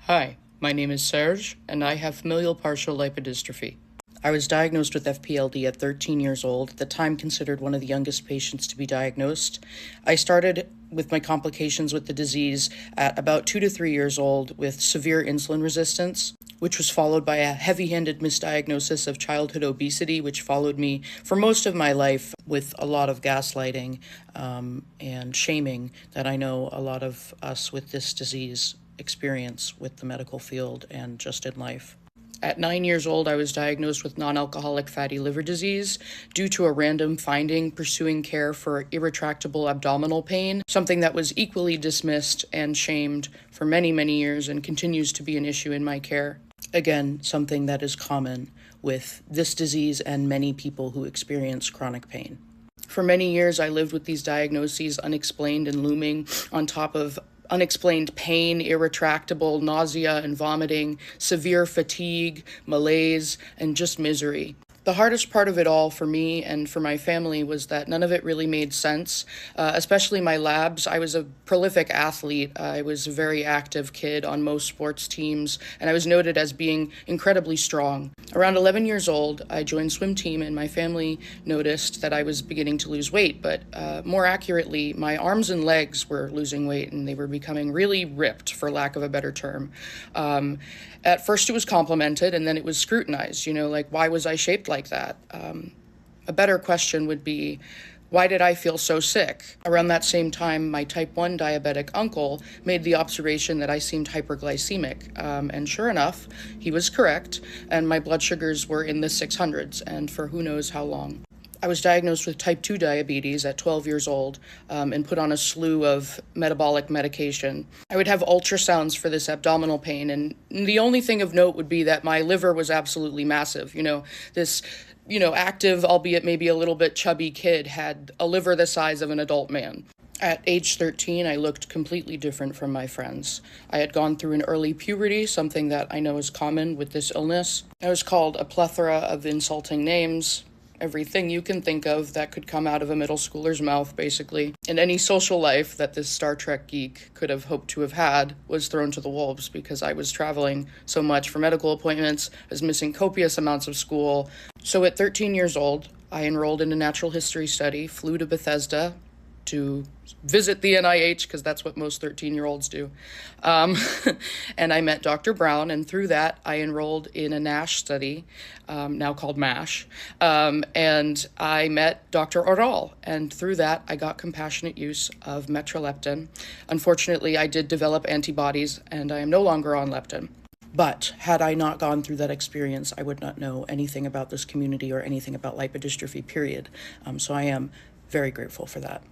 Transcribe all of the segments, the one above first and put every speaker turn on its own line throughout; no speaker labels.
Hi, my name is Serj, and I have familial partial lipodystrophy. I was diagnosed with FPLD at 13 years old, at the time considered one of the youngest patients to be diagnosed. I started with my complications with the disease at about 2 to 3 years old with severe insulin resistance, which was followed by a heavy-handed misdiagnosis of childhood obesity, which followed me for most of my life with a lot of gaslighting and shaming that I know a lot of us with this disease experience with the medical field and just in life. At 9 years old, I was diagnosed with non-alcoholic fatty liver disease due to a random finding pursuing care for irretractable abdominal pain, something that was equally dismissed and shamed for many, many years and continues to be an issue in my care. Again, something that is common with this disease and many people who experience chronic pain. For many years, I lived with these diagnoses unexplained and looming on top of unexplained pain, irretractable nausea and vomiting, severe fatigue, malaise, and just misery. The hardest part of it all for me and for my family was that none of it really made sense, especially my labs. I was a prolific athlete. I was a very active kid on most sports teams, and I was noted as being incredibly strong. Around 11 years old, I joined swim team, and my family noticed that I was beginning to lose weight, but more accurately, my arms and legs were losing weight, and they were becoming really ripped, for lack of a better term. At first it was complimented, and then it was scrutinized, like, why was I shaped like that? A better question would be, why did I feel so sick? Around that same time, my type 1 diabetic uncle made the observation that I seemed hyperglycemic. And sure enough, he was correct, and my blood sugars were in the 600s, and for who knows how long. I was diagnosed with type 2 diabetes at 12 years old and put on a slew of metabolic medication. I would have ultrasounds for this abdominal pain, and the only thing of note would be that my liver was absolutely massive. This active, albeit maybe a little bit chubby kid had a liver the size of an adult man. At age 13, I looked completely different from my friends. I had gone through an early puberty, something that I know is common with this illness. I was called a plethora of insulting names, everything you can think of that could come out of a middle schooler's mouth, basically. And any social life that this Star Trek geek could have hoped to have had was thrown to the wolves because I was traveling so much for medical appointments, I was missing copious amounts of school. So at 13 years old, I enrolled in a natural history study, flew to Bethesda to visit the NIH, because that's what most 13-year-olds do. And I met Dr. Brown, and through that, I enrolled in a NASH study, now called MASH, and I met Dr. Oral, and through that, I got compassionate use of metroleptin. Unfortunately, I did develop antibodies, and I am no longer on leptin. But had I not gone through that experience, I would not know anything about this community or anything about lipodystrophy, period. So I am very grateful for that.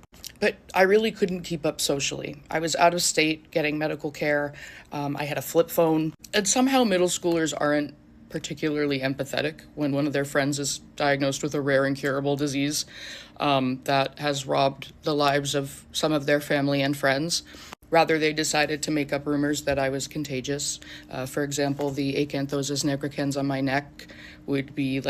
But I really couldn't keep up socially. I was out of state getting medical care. I had a flip phone. And somehow middle schoolers aren't particularly empathetic when one of their friends is diagnosed with a rare incurable disease that has robbed the lives of some of their family and friends. Rather, they decided to make up rumors that I was contagious. For example, the acanthosis nigricans on my neck would be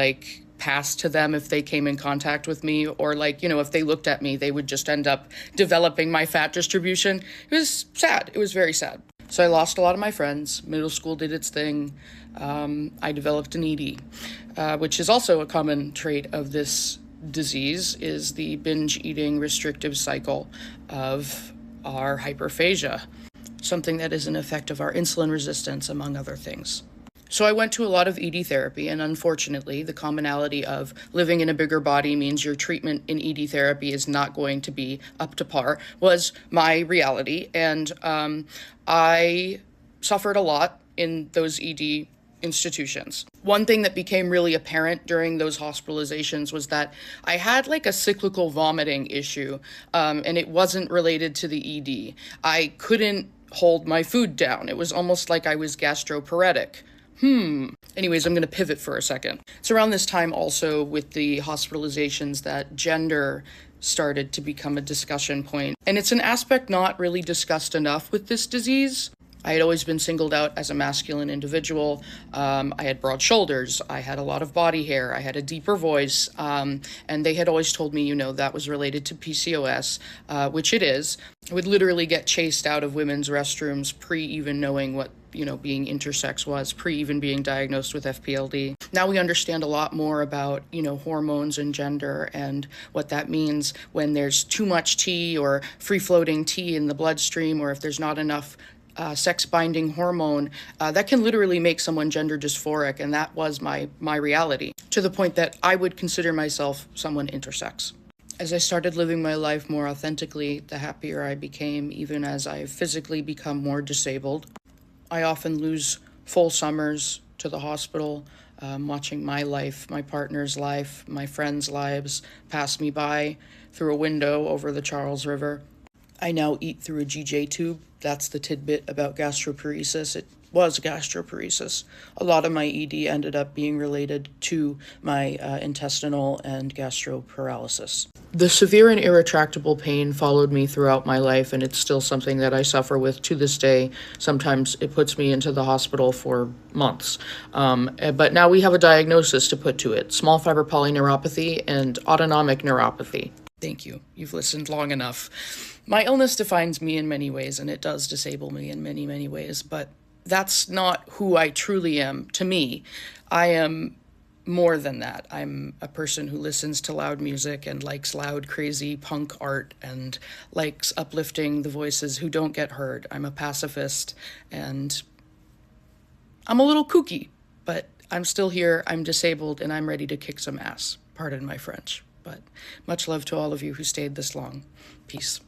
passed to them if they came in contact with me, or if they looked at me, they would just end up developing my fat distribution. It was sad. It was very sad. So I lost a lot of my friends. Middle school did its thing. I developed an ED, which is also a common trait of this disease, is the binge eating restrictive cycle of our hyperphagia, something that is an effect of our insulin resistance, among other things. So I went to a lot of ED therapy, and unfortunately, the commonality of living in a bigger body means your treatment in ED therapy is not going to be up to par, was my reality. And I suffered a lot in those ED institutions. One thing that became really apparent during those hospitalizations was that I had a cyclical vomiting issue, and it wasn't related to the ED. I couldn't hold my food down. It was almost like I was gastroparetic. Anyways, I'm going to pivot for a second. It's around this time also with the hospitalizations that gender started to become a discussion point. And it's an aspect not really discussed enough with this disease. I had always been singled out as a masculine individual. I had broad shoulders. I had a lot of body hair. I had a deeper voice. And they had always told me, that was related to PCOS, which it is. I would literally get chased out of women's restrooms pre even knowing what, being intersex was, pre even being diagnosed with FPLD. Now we understand a lot more about, hormones and gender and what that means when there's too much T or free-floating T in the bloodstream, or if there's not enough sex-binding hormone, that can literally make someone gender dysphoric, and that was my reality, to the point that I would consider myself someone intersex. As I started living my life more authentically, the happier I became, even as I physically become more disabled. I often lose full summers to the hospital, watching my life, my partner's life, my friends' lives pass me by through a window over the Charles River. I now eat through a GJ tube. That's the tidbit about gastroparesis. It was gastroparesis. A lot of my ED ended up being related to my intestinal and gastroparalysis. The severe and irretractable pain followed me throughout my life, and it's still something that I suffer with to this day. Sometimes it puts me into the hospital for months. But now we have a diagnosis to put to it: small fiber polyneuropathy and autonomic neuropathy. Thank you. You've listened long enough. My illness defines me in many ways, and it does disable me in many, many ways, but that's not who I truly am. To me, I am more than that. I'm a person who listens to loud music and likes loud, crazy punk art and likes uplifting the voices who don't get heard. I'm a pacifist, and I'm a little kooky, but I'm still here, I'm disabled, and I'm ready to kick some ass. Pardon my French. But much love to all of you who stayed this long. Peace.